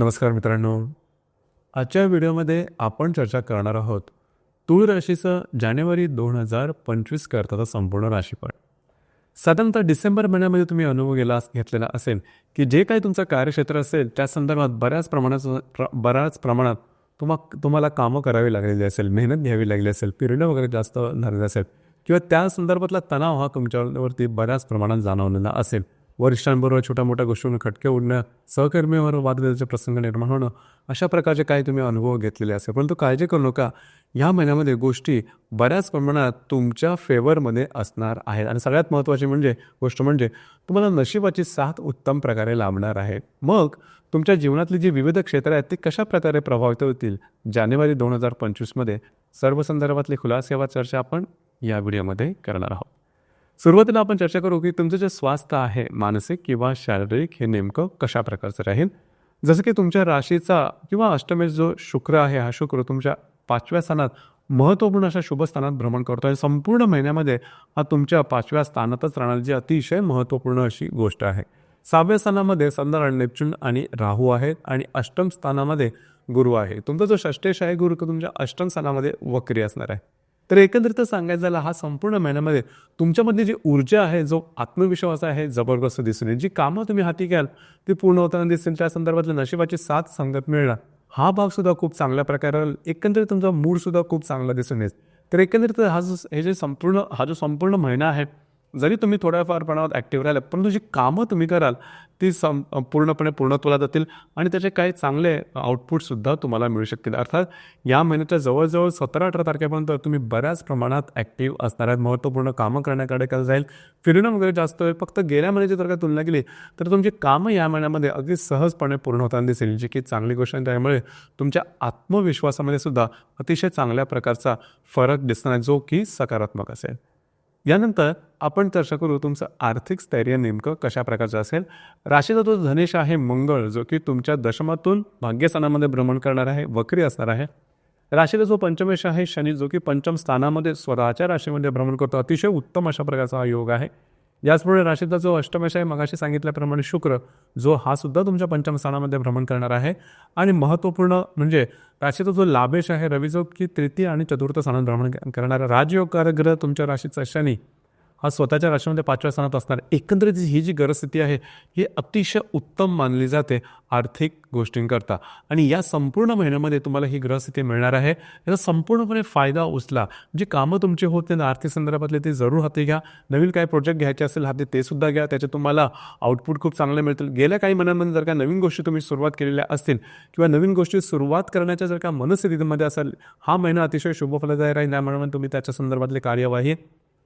नमस्कार मित्रांनो. आजच्या व्हिडिओमध्ये आपण चर्चा करणार आहोत तूळ राशीचं जानेवारी 2025 करताचा संपूर्ण राशीफळ. साधारणतः डिसेंबर महिन्यामध्ये तुम्ही अनुभव घेतलेला असेल की जे काही तुमचं कार्यक्षेत्र असेल त्या संदर्भात बऱ्याच प्रमाणात तुम्हाला कामं करावी लागलेली असेल, मेहनत घ्यावी लागली असेल, पिरियड वगैरे जास्त झालेलं असेल किंवा त्या संदर्भातला तणाव हा तुमच्यावरती बऱ्याच प्रमाणात जाणवलेला असेल. वरिष्ठांबरोबर छोट्या मोठ्या गोष्टींवर खटके उडणं, सहकर्मीवर वादविवादाचे प्रसंग निर्माण होणं, अशा प्रकारचे काही तुम्ही अनुभव घेतलेले असेल. परंतु काळजी करू नका, ह्या महिन्यामध्ये गोष्टी बऱ्याच प्रमाणात तुमच्या फेवरमध्ये असणार आहेत. आणि सगळ्यात महत्त्वाची गोष्ट म्हणजे तुम्हाला नशिबाची साथ उत्तम प्रकारे लाभणार आहे. मग तुमच्या जीवनातली जी विविध क्षेत्र आहेत ती कशा प्रकारे प्रभावित होतील जानेवारी 2025मध्ये, सर्व संदर्भातली खुलासेवर चर्चा आपण या व्हिडिओमध्ये करणार आहोत. सुरुवातीला आपण चर्चा करू की तुमचं जे स्वास्थ्य आहे, मानसिक किंवा शारीरिक, हे नेमकं कशा प्रकारचं राहील. जसं की तुमच्या राशीचा किंवा अष्टमेश जो शुक्र आहे, हा शुक्र तुमच्या 5व्या स्थानात महत्त्वपूर्ण अशा शुभ स्थानात भ्रमण करतो आहे. संपूर्ण महिन्यामध्ये हा तुमच्या 5व्या स्थानातच राहणार, जी अतिशय महत्त्वपूर्ण अशी गोष्ट आहे. 6व्या स्थानामध्ये चंद्र, नेपच्यून आणि राहू आहेत आणि अष्टम स्थानामध्ये गुरु आहे. तुमचा जो षष्टेश आहे गुरु तुमच्या अष्टम स्थानामध्ये वक्री असणार आहे. तर एकंदरीत सांगायचं झालं, हा संपूर्ण महिन्यामध्ये तुमच्यामधली जी ऊर्जा आहे, जो आत्मविश्वास आहे, जबरदस्त दिसून येईल. जी कामं तुम्ही हाती घ्याल ती पूर्ण होताना दिसतील. त्या संदर्भातल्या नशिबाची साथ संगत मिळणार, हा भागसुद्धा खूप चांगल्या प्रकारे, एकंदरीत तुमचा मूडसुद्धा खूप चांगला दिसून येईल. तर एकंदरीत हा जो संपूर्ण महिना आहे, जरी तुम्ही थोड्याफार प्रमाणात ॲक्टिव्ह राहिला, परंतु जी कामं तुम्ही कराल ती पूर्णपणे पूर्णत्वाला जातील आणि त्याचे काही चांगले आउटपुटसुद्धा तुम्हाला मिळू शकतील. अर्थात या महिन्याच्या जवळजवळ 17-18 तारखेपर्यंत तुम्ही बऱ्याच प्रमाणात ॲक्टिव्ह असणार आहेत. महत्त्वपूर्ण कामं करण्याकडे जाईल. फिरणं वगैरे जास्त होईल. फक्त गेल्या महिन्याची जर का तुलना केली तर तुमची कामं या महिन्यामध्ये अगदी सहजपणे पूर्ण होताना दिसेल, जी की चांगली गोष्ट आहे. त्यामुळे तुमच्या आत्मविश्वासामध्ये सुद्धा अतिशय चांगल्या प्रकारचा फरक दिसणार आहे, जो की सकारात्मक असेल. यानंतर आपण चर्चा करू तुमचं आर्थिक स्थैर्य नेमकं कशा प्रकारचं असेल. राशीचा जो धनेश आहे मंगळ, जो की तुमच्या दशमातून भाग्यस्थानामध्ये भ्रमण करणार आहे, वक्री असणार आहे. राशीचा जो पंचमेश आहे शनी, जो की पंचम स्थानामध्ये स्वतःच्या राशीमध्ये भ्रमण करतो. अतिशय उत्तम अशा प्रकारचा हा योग आहे. याचमुळे राशीचा जो अष्टमेश आहे, मगाशी सांगितल्याप्रमाणे शुक्र, जो हा सुद्धा तुमच्या पंचम स्थानामध्ये भ्रमण करणार आहे. आणि महत्त्वपूर्ण राशीचा जो लाभेश आहे रवी, जो की तृतीय आणि चतुर्थ स्थानात भ्रमण करणारा राजयोगकारक ग्रह तुमच्या राशीचा शनी, हा स्वतःच्या राशीमध्ये 5व्या स्थानात असणार. एकंदरीत ही जी ग्रहस्थिती आहे ही अतिशय उत्तम मानली जाते आर्थिक गोष्टींकरता. आणि या संपूर्ण महिन्यामध्ये तुम्हाला ही ग्रहस्थिती मिळणार आहे. याचा संपूर्णपणे फायदा उचला. जी कामं तुमची होत नाही आर्थिक संदर्भातले ते जरूर हाती घ्या. नवीन काही प्रोजेक्ट घ्यायचे असेल हाती, ते सुद्धा घ्या. त्याचे तुम्हाला आउटपुट खूप चांगले मिळतील. गेल्या काही महिन्यांमध्ये जर का नवीन गोष्टी तुम्ही सुरुवात केलेल्या असतील किंवा नवीन गोष्टी सुरुवात करण्याच्या जर का मनस्थितीमध्ये असेल, हा महिना अतिशय शुभफलदायी राहील. त्यामुळे तुम्ही त्याच्या संदर्भातली कार्यवाही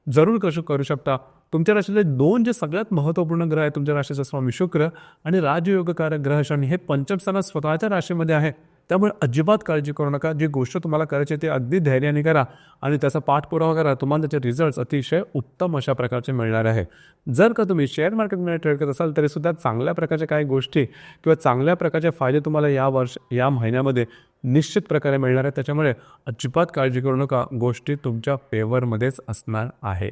जरूर करू शकता. तुमच्या राशीतले 2 जे सगळ्यात महत्त्वपूर्ण ग्रह आहेत, तुमच्या राशीचा स्वामी शुक्र आणि राजयोगकारक ग्रह शनी, हे पंचम स्थानात स्वतःच्या राशीमध्ये आहे. त्यामुळे अजिबात काळजी करू नका. जी गोष्ट तुम्हाला करायची ते अगदी धैर्याने करा आणि त्याचा पाठपुरावा करा. तुम्हाला त्याचे रिझल्ट्स अतिशय उत्तम अशा प्रकारचे मिळणार आहे. जर का तुम्ही शेअर मार्केटमध्ये ट्रेड करत असाल तरीसुद्धा चांगल्या प्रकारच्या काही गोष्टी किंवा चांगल्या प्रकारचे फायदे तुम्हाला या महिन्यामध्ये निश्चित प्रकारे मिळणार आहेत. त्याच्यामुळे अजिबात काळजी करू नका. गोष्टी तुमच्या फेवरमध्येच असणार आहे.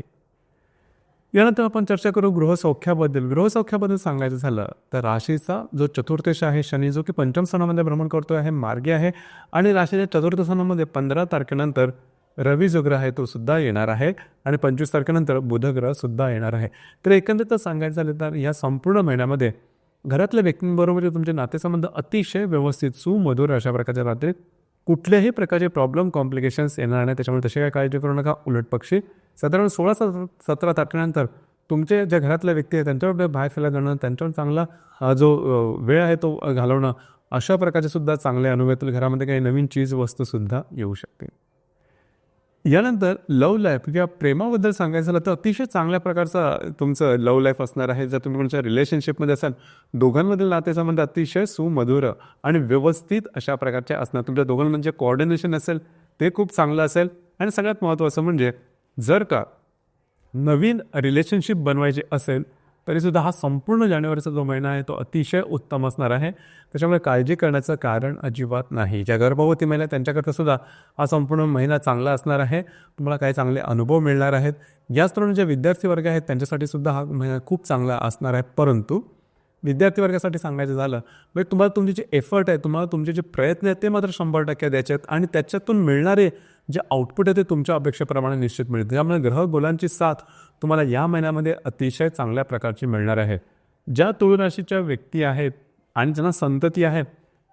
यानंतर आपण चर्चा करू गृहसौख्याबद्दल. गृहसौख्याबद्दल सांगायचं झालं तर राशीचा जो चतुर्थेश आहे शनी, जो की पंचम स्थानामध्ये भ्रमण करतो आहे, मार्गी आहे. आणि राशीच्या चतुर्थ स्थानामध्ये 15 तारखेनंतर रवी जो ग्रह आहे तो सुद्धा येणार आहे आणि 25 तारखेनंतर बुध ग्रह सुद्धा येणार आहे. तर एकंदरीत सांगायचं झालं तर या संपूर्ण महिन्यामध्ये घरातल्या व्यक्तींबरोबर तुमचे नातेसंबंध अतिशय व्यवस्थित, सुमधुर अशा प्रकारच्या राहतील. कुठल्याही प्रकारचे प्रॉब्लेम, कॉम्प्लिकेशन्स येणार नाही. त्याच्यामुळे तशी काय काळजी करू नका. उलट पक्षी साधारण 16-17 तारखेनंतर तुमचे ज्या घरातल्या व्यक्ती आहेत त्यांच्यावर बाहेर फिरायला जाणं, त्यांच्यावर चांगला जो वेळ आहे तो घालवणं, अशा प्रकारचे सुद्धा चांगले अनुभव येतील. घरामध्ये काही नवीन चीज वस्तूसुद्धा येऊ शकते. यानंतर लव्ह लाईफ किंवा प्रेमाबद्दल सांगायचं झालं तर अतिशय चांगल्या प्रकारचा तुमचं लव्ह लाईफ असणार आहे. जर तुम्ही कोणत्या रिलेशनशिपमध्ये असाल, दोघांमधील नातेसंबंध अतिशय सुमधुर आणि व्यवस्थित अशा प्रकारचे असणार. तुमच्या दोघांमध्ये कोऑर्डिनेशन असेल ते खूप चांगलं असेल. आणि सगळ्यात महत्त्वाचं जर का नवीन रिलेशनशिप बनवायची असेल तरीसुद्धा हा संपूर्ण जानेवारीचा जो महिना आहे तो अतिशय उत्तम असणार आहे. त्याच्यामुळे काळजी करण्याचं कारण अजिबात नाही. ज्या गर्भवती महिला त्यांच्याकरता सुद्धा हा संपूर्ण महिना चांगला असणार आहे. तुम्हाला काही चांगले अनुभव मिळणार आहेत. याचप्रमाणे जे विद्यार्थी वर्ग आहेत त्यांच्यासाठी सुद्धा हा महिना खूप चांगला असणार आहे. परंतु विद्यार्थी वर्गासाठी सांगायचं झालं म्हणजे तुम्हाला तुमचे जे एफर्ट आहे, तुम्हाला तुमचे जे प्रयत्न आहेत ते मात्र 100% द्यायचे आहेत आणि त्याच्यातून मिळणारे जे आउटपुट आहे ते तुमच्या अपेक्षेप्रमाणे निश्चित मिळते. त्यामुळे ग्रह गोलांची साथ तुम्हाला या महिन्यामध्ये अतिशय चांगल्या प्रकारची मिळणार आहे. ज्या तुळ राशीच्या व्यक्ती आहेत आणि ज्यांना संतती आहे,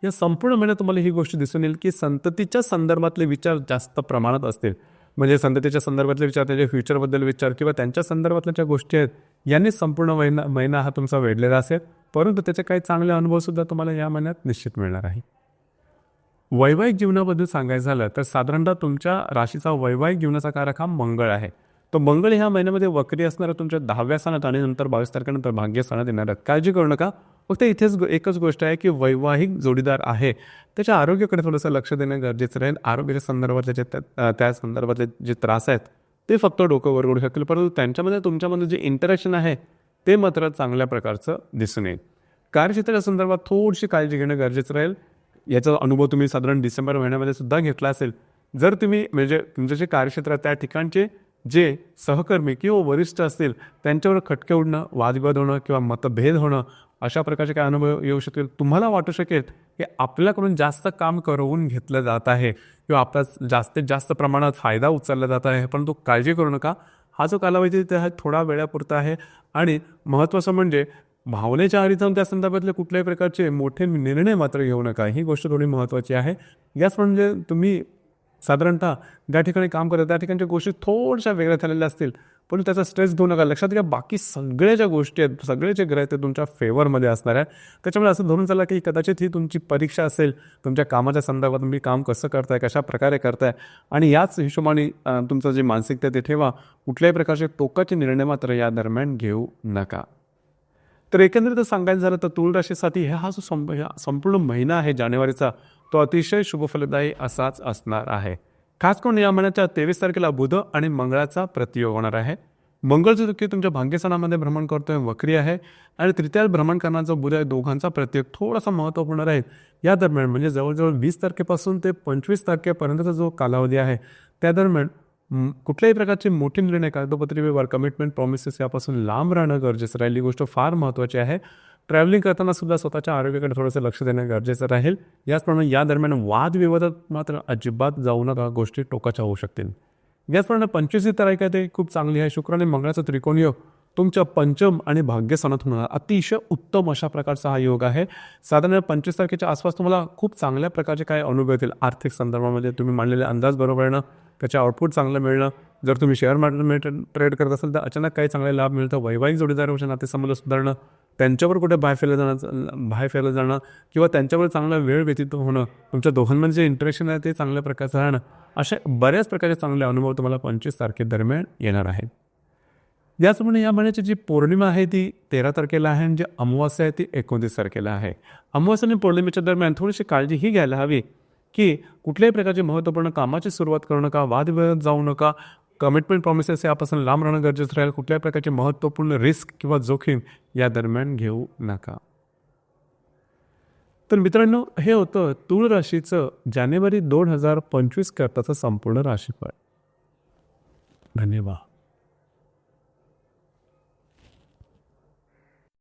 या संपूर्ण महिन्यात तुम्हाला ही गोष्ट दिसून येईल की संततीच्या संदर्भातले विचार जास्त प्रमाणात असतील. म्हणजे संततीच्या संदर्भातले विचार, त्याच्या फ्युचरबद्दल विचार किंवा त्यांच्या संदर्भातल्या ज्या गोष्टी आहेत यांनी संपूर्ण महिना हा तुमचा वेढलेला असेल. परंतु त्याचे काही चांगले अनुभवसुद्धा तुम्हाला या महिन्यात निश्चित मिळणार आहे. वैवाहिक जीवनाबद्दल सांगायचं झालं तर साधारणतः तुमच्या राशीचा वैवाहिक जीवनाचा कारक हा मंगळ आहे. तो मंगळ ह्या महिन्यामध्ये वक्री असणारा तुमच्या 10व्या स्थानात आणि नंतर 22 तारखेनंतर भाग्य स्थानात येणार आहे. काळजी करू नका. फक्त इथेच एकच गोष्ट आहे की वैवाहिक जोडीदार आहे त्याच्या आरोग्याकडे थोडंसं लक्ष देणं गरजेचं राहील. आरोग्याच्या संदर्भातले जे त्या संदर्भातले जे त्रास आहेत ते फक्त डोकं वर करू शकतील, परंतु त्यांच्यामध्ये तुमच्यामध्ये जे इंटरॅक्शन आहे ते मात्र चांगल्या प्रकारचं दिसून येईल. कार्यक्षेत्राच्या संदर्भात थोडीशी काळजी घेणं गरजेचं राहील. याचा अनुभव तुम्ही साधारण डिसेंबर महिन्यामध्ये सुद्धा घेतला असेल. जर तुम्ही म्हणजे तुमचं जे कार्यक्षेत्र आहे त्या ठिकाणचे जे सहकर्मी किंवा वरिष्ठ असतील त्यांच्यावर खटके उडणं, वादविवाद होणं किंवा मतभेद होणं अशा प्रकारचे काय अनुभव येऊ शकतील. तुम्हाला वाटू शकेल की आपल्याकडून जास्त काम करवून घेतलं जात आहे किंवा आपला जास्तीत जास्त प्रमाणात फायदा उचलला जात आहे, परंतु काळजी करू नका. हा जो कालावधी ते हा थोडा वेळापुरता आहे आणि महत्त्वाचं म्हणजे भावनेच्या आधीच त्या संदर्भातले कुठल्याही प्रकारचे मोठे निर्णय मात्र घेऊ नका. ही गोष्ट थोडी महत्त्वाची आहे. याच म्हणजे तुम्ही साधारणतः ज्या ठिकाणी काम करता त्या ठिकाणच्या गोष्टी थोड्याशा वेगळ्या झालेल्या असतील, पण त्याचा स्ट्रेस घेऊ नका. लक्षात घ्या बाकी सगळ्या ज्या गोष्टी आहेत, सगळे जे ग्रह आहेत ते तुमच्या फेवरमध्ये असणार आहे. त्याच्यामुळे असं धरून चला की कदाचित ही तुमची परीक्षा असेल, तुमच्या कामाच्या संदर्भात तुम्ही काम कसं करताय, कशा प्रकारे करताय आणि याच हिशोबाने तुमचं जे मानसिकता ते ठेवा. कुठल्याही प्रकारचे टोकाचे निर्णय मात्र या दरम्यान घेऊ नका. तर एकंदरीत सांगायचं झालं तर तुळ राशीसाठी हा जो संपूर्ण महिना आहे जानेवारीचा तो अतिशय शुभफलदायी असाच असणार आहे. खास करून या महिन्याच्या 23 तारखेला बुध आणि मंगळाचा प्रतियोग होणार आहे. मंगळ जो की तुमच्या भाग्यस्थानामध्ये भ्रमण करतोय वक्री आहे आणि तृतीय भ्रमण करण्याचा बुध आहे, दोघांचा प्रतियोग थोडासा महत्त्वपूर्ण राहील. या दरम्यान म्हणजे जवळजवळ 20 तारखेपासून ते 25 तारखेपर्यंतचा जो कालावधी आहे त्या दरम्यान कुठल्याही प्रकारचे मोठे निर्णय, कागदोपत्री व्यवहार, कमिटमेंट, प्रॉमिसेस यापासून लांब राहणं गरजेचं राहील. ही गोष्ट फार महत्त्वाची आहे. ट्रॅव्हलिंग करताना सुद्धा स्वतःच्या आरोग्याकडे थोडंसं लक्ष देणं गरजेचं राहील. याचप्रमाणे या दरम्यान वादविवादात मात्र अजिबात जाऊ नका, गोष्टी टोकाच्या होऊ शकतील. याचप्रमाणे 25 तारीख आहे ते खूप चांगली आहे. शुक्र आणि मंगळाचा त्रिकोण योग तुमच्या पंचम आणि भाग्यस्थानात होणार अतिशय उत्तम अशा प्रकारचा हा योग आहे. साधारण 25 तारखेच्या आसपास तुम्हाला खूप चांगल्या प्रकारचे काय अनुभव येतील. आर्थिक संदर्भामध्ये तुम्ही मांडलेले अंदाज बरोबर येणं, त्याचे आउटपुट चांगलं मिळणं. जर तुम्ही शेअर मार्केटमध्ये ट्रेड करत असाल तर अचानक काही चांगले लाभ मिळतं. वैवाहिक जोडीदाराचे नातेसंबंध सुधारणं, त्यांच्यावर कुठे बाहेर जाणं किंवा त्यांच्यावर चांगला वेळ व्यतीत होणं, तुमच्या दोघांमध्ये जे इंटरेक्शन आहे ते चांगल्या प्रकारचं राहणं, अशा बऱ्याच प्रकारचे चांगले अनुभव तुम्हाला 25 तारखेदरम्यान येणार आहेत. याचप्रमाणे या महिन्याची जी पौर्णिमा आहे ती 13 तारखेला आहे आणि जी अमावास्या आहे ती 29 तारखेला आहे. अमावास्या आणि पौर्णिमेच्या दरम्यान थोडीशी काळजी ही घ्यायला हवी की कुठल्याही प्रकारची महत्त्वपूर्ण कामाची सुरुवात करू नका, वादविवादात जाऊ नका, कमिटमेंट प्रॉमिसेस यापासून लांब राहणं गरजेचं राहील. कुठल्याही प्रकारची महत्त्वपूर्ण रिस्क किंवा जोखीम या दरम्यान घेऊ नका. तर मित्रांनो, हे होतं तुळ राशीचं जानेवारी 2025 करताचं संपूर्ण राशीफळ. धन्यवाद.